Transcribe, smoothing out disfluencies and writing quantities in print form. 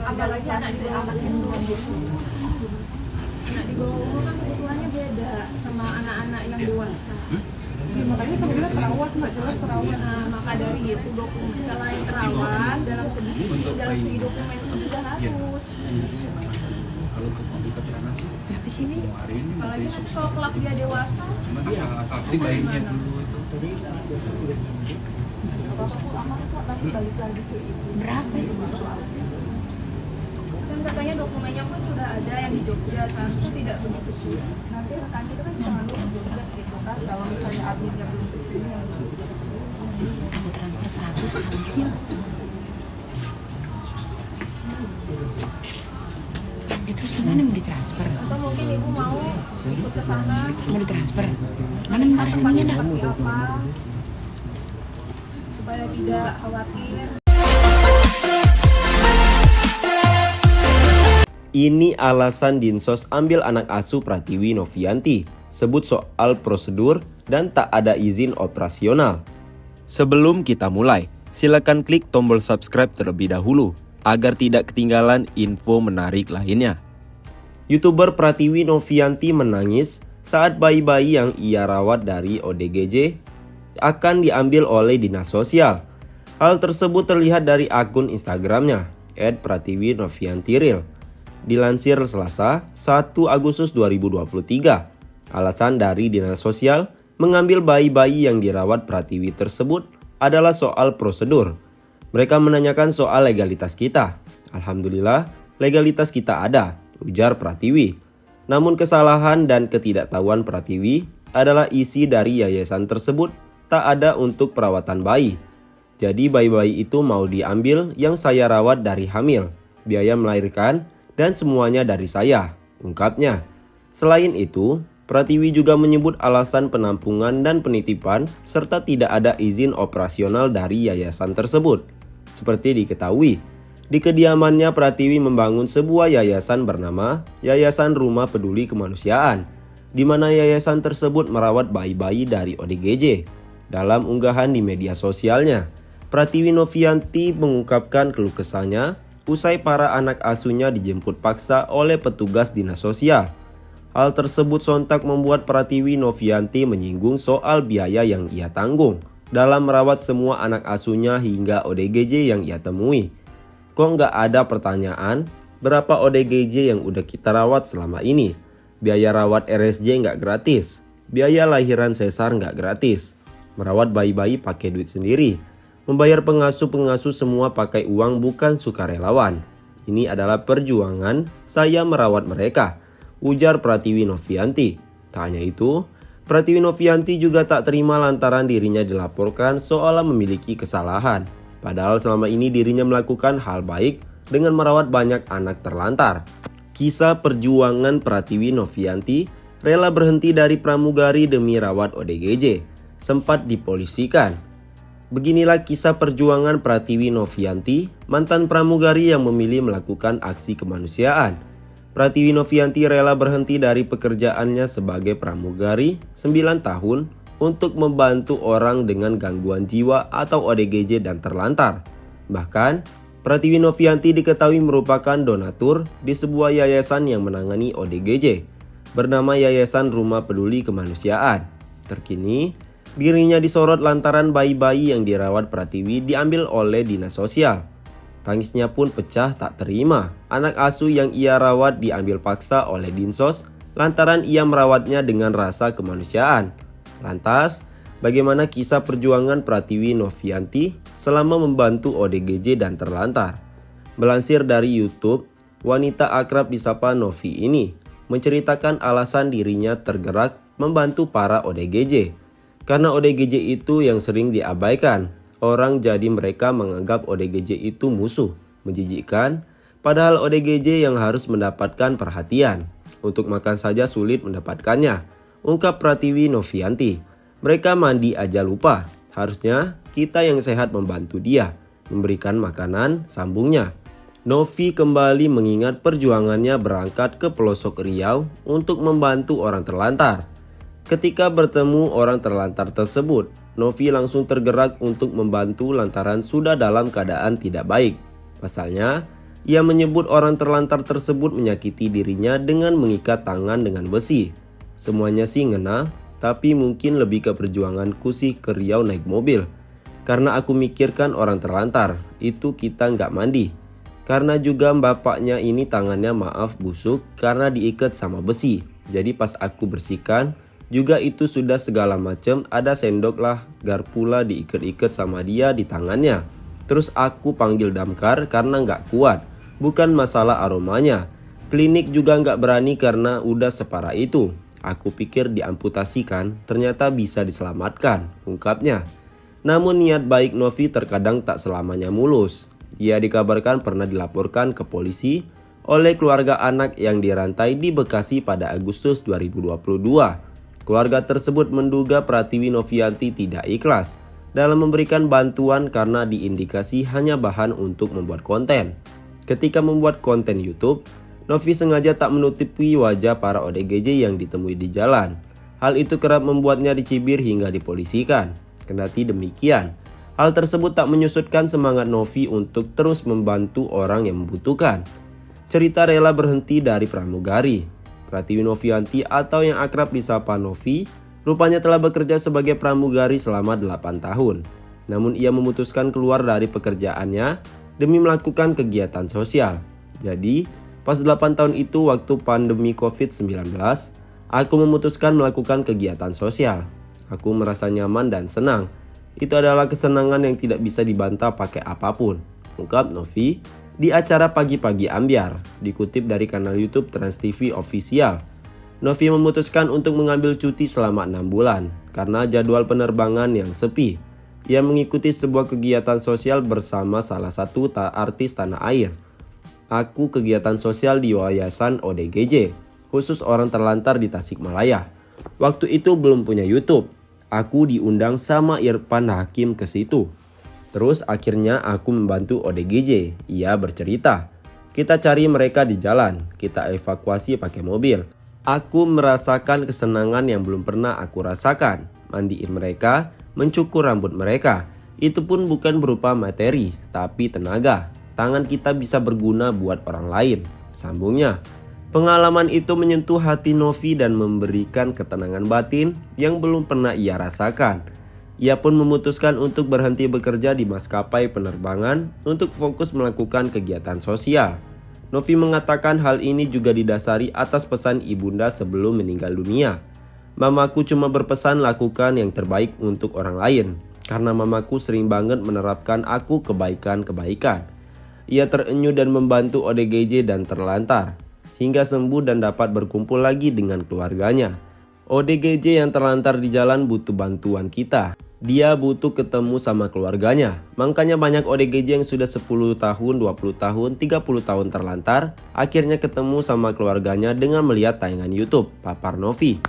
Apalagi anak di bawah umur. Anak di bawah umur kan kebutuhannya beda sama anak-anak yang dewasa. Makanya kan bilang terawat, Mbak, jelas terawat. Nah, maka dari itu dokumen selain terawat dalam segi dokumen itu juga harus. Kalau untuk komputer panas Tapi sini Apalagi kan kalau kelak dia dewasa, aktif lainnya dulu itu. berapa itu? dan katanya dokumennya pun sudah ada yang di Jogja, seharusnya tidak begitu sulit. Nanti rekan kita kan jangan lupa juga gitu kan, kalau misalnya adminnya belum kesini. Aku transfer 100 ambil. Terus mana mau ditransfer? Atau mungkin ibu mau ikut ke sana, Mau ditransfer? Mana bentar tempatnya ininya dah. seperti apa, supaya tidak khawatir. Ini alasan Dinsos ambil anak asuh Pratiwi Novianti, sebut soal prosedur dan tak ada izin operasional. Sebelum kita mulai, silakan klik tombol subscribe terlebih dahulu agar tidak ketinggalan info menarik lainnya. YouTuber Pratiwi Novianti menangis saat bayi-bayi yang ia rawat dari ODGJ akan diambil oleh dinas sosial. Hal tersebut terlihat dari akun Instagramnya @pratiwinoviantiril. Dilansir Selasa 1 Agustus 2023, alasan dari dinas sosial mengambil bayi-bayi yang dirawat Pratiwi tersebut adalah soal prosedur. Mereka menanyakan soal legalitas kita. Alhamdulillah, legalitas kita ada, ujar Pratiwi. Namun kesalahan dan ketidaktahuan Pratiwi adalah isi dari yayasan tersebut tak ada untuk perawatan bayi. Jadi bayi-bayi itu mau diambil yang saya rawat dari hamil, biaya melahirkan, dan semuanya dari saya, ungkapnya. Selain itu, Pratiwi juga menyebut alasan penampungan dan penitipan serta tidak ada izin operasional dari yayasan tersebut. Seperti diketahui, di kediamannya Pratiwi membangun sebuah yayasan bernama Yayasan Rumah Peduli Kemanusiaan, di mana yayasan tersebut merawat bayi-bayi dari ODGJ. Dalam unggahan di media sosialnya, Pratiwi Novianti mengungkapkan keluh kesahnya usai para anak asuhnya dijemput paksa oleh petugas dinas sosial. Hal tersebut sontak membuat Pratiwi Novianti menyinggung soal biaya yang ia tanggung dalam merawat semua anak asuhnya hingga ODGJ yang ia temui. Kok nggak ada pertanyaan berapa ODGJ yang udah kita rawat selama ini? Biaya rawat RSJ nggak gratis, biaya lahiran sesar nggak gratis, merawat bayi-bayi pakai duit sendiri. Membayar pengasuh-pengasuh semua pakai uang bukan sukarelawan. Ini adalah perjuangan saya merawat mereka, ujar Pratiwi Novianti. Tak hanya itu, Pratiwi Novianti juga tak terima lantaran dirinya dilaporkan seolah memiliki kesalahan. Padahal selama ini dirinya melakukan hal baik dengan merawat banyak anak terlantar. Kisah perjuangan Pratiwi Novianti rela berhenti dari pramugari demi rawat ODGJ, sempat dipolisikan. Beginilah kisah perjuangan Pratiwi Novianti, mantan pramugari yang memilih melakukan aksi kemanusiaan. Pratiwi Novianti rela berhenti dari pekerjaannya sebagai pramugari 9 tahun untuk membantu orang dengan gangguan jiwa atau ODGJ dan terlantar. Bahkan, Pratiwi Novianti diketahui merupakan donatur di sebuah yayasan yang menangani ODGJ, bernama Yayasan Rumah Peduli Kemanusiaan. Terkini, dirinya disorot lantaran bayi-bayi yang dirawat Pratiwi diambil oleh dinas sosial. Tangisnya pun pecah tak terima. Anak asuh yang ia rawat diambil paksa oleh Dinsos lantaran ia merawatnya dengan rasa kemanusiaan. Lantas, bagaimana kisah perjuangan Pratiwi Novianti selama membantu ODGJ dan terlantar? Melansir dari YouTube, wanita akrab disapa Novi ini menceritakan alasan dirinya tergerak membantu para ODGJ. Karena ODGJ itu yang sering diabaikan, orang jadi mereka menganggap ODGJ itu musuh, menjijikkan, padahal ODGJ yang harus mendapatkan perhatian. Untuk makan saja sulit mendapatkannya, ungkap Pratiwi Novianti. Mereka mandi aja lupa, harusnya kita yang sehat membantu dia, memberikan makanan, sambungnya. Novi kembali mengingat perjuangannya berangkat ke pelosok Riau untuk membantu orang terlantar. Ketika bertemu orang terlantar tersebut, Novi langsung tergerak untuk membantu lantaran sudah dalam keadaan tidak baik. Pasalnya, Ia menyebut orang terlantar tersebut menyakiti dirinya dengan mengikat tangan dengan besi. Semuanya sih ngena, tapi mungkin lebih ke perjuanganku sih ke Riau naik mobil. Karena aku mikirkan orang terlantar, itu kita nggak mandi. Karena juga bapaknya ini tangannya maaf busuk karena diikat sama besi. Jadi pas aku bersihkan, juga itu sudah segala macam, ada sendok lah, garpu lah diikat-ikat sama dia di tangannya. Terus aku panggil damkar karena nggak kuat, bukan masalah aromanya. Klinik juga nggak berani karena udah separah itu. Aku pikir diamputasikan, ternyata bisa diselamatkan, ungkapnya. Namun niat baik Novi terkadang tak selamanya mulus. Ia dikabarkan pernah dilaporkan ke polisi oleh keluarga anak yang dirantai di Bekasi pada Agustus 2022. Keluarga tersebut menduga Pratiwi Novianti tidak ikhlas dalam memberikan bantuan karena diindikasi hanya bahan untuk membuat konten. Ketika membuat konten YouTube, Novi sengaja tak menutupi wajah para ODGJ yang ditemui di jalan. Hal itu kerap membuatnya dicibir hingga dipolisikan. Kendati demikian, hal tersebut tak menyusutkan semangat Novi untuk terus membantu orang yang membutuhkan. Cerita rela berhenti dari pramugari. Pratiwi Novianti atau yang akrab disapa Novi, rupanya telah bekerja sebagai pramugari selama 8 tahun. Namun ia memutuskan keluar dari pekerjaannya demi melakukan kegiatan sosial. Jadi, pas 8 tahun itu waktu pandemi COVID-19, aku memutuskan melakukan kegiatan sosial. Aku merasa nyaman dan senang. Itu adalah kesenangan yang tidak bisa dibantah pakai apapun, ungkap Novi di acara Pagi-Pagi Ambyar, dikutip dari kanal YouTube Trans TV Official. Novi memutuskan untuk mengambil cuti selama 6 bulan karena jadwal penerbangan yang sepi. Ia mengikuti sebuah kegiatan sosial bersama salah satu artis tanah air. Aku kegiatan sosial di Yayasan ODGJ, khusus orang terlantar di Tasikmalaya. Waktu itu belum punya YouTube. Aku diundang sama Irfan Hakim ke situ. Terus akhirnya aku membantu ODGJ. Ia bercerita, kita cari mereka di jalan, kita evakuasi pakai mobil. Aku merasakan kesenangan yang belum pernah aku rasakan. Mandiin mereka, mencukur rambut mereka. Itu pun bukan berupa materi, tapi tenaga. Tangan kita bisa berguna buat orang lain, sambungnya. Pengalaman itu menyentuh hati Novi dan memberikan ketenangan batin yang belum pernah ia rasakan. Ia pun memutuskan untuk berhenti bekerja di maskapai penerbangan untuk fokus melakukan kegiatan sosial. Novi mengatakan hal ini juga didasari atas pesan ibunda sebelum meninggal dunia. Mamaku cuma berpesan lakukan yang terbaik untuk orang lain, karena mamaku sering banget menerapkan aku kebaikan-kebaikan. Ia terenyuh dan membantu ODGJ dan terlantar, hingga sembuh dan dapat berkumpul lagi dengan keluarganya. ODGJ yang terlantar di jalan butuh bantuan kita. Dia butuh ketemu sama keluarganya. Makanya banyak ODGJ yang sudah 10 tahun, 20 tahun, 30 tahun terlantar, akhirnya ketemu sama keluarganya dengan melihat tayangan YouTube, papar Novi.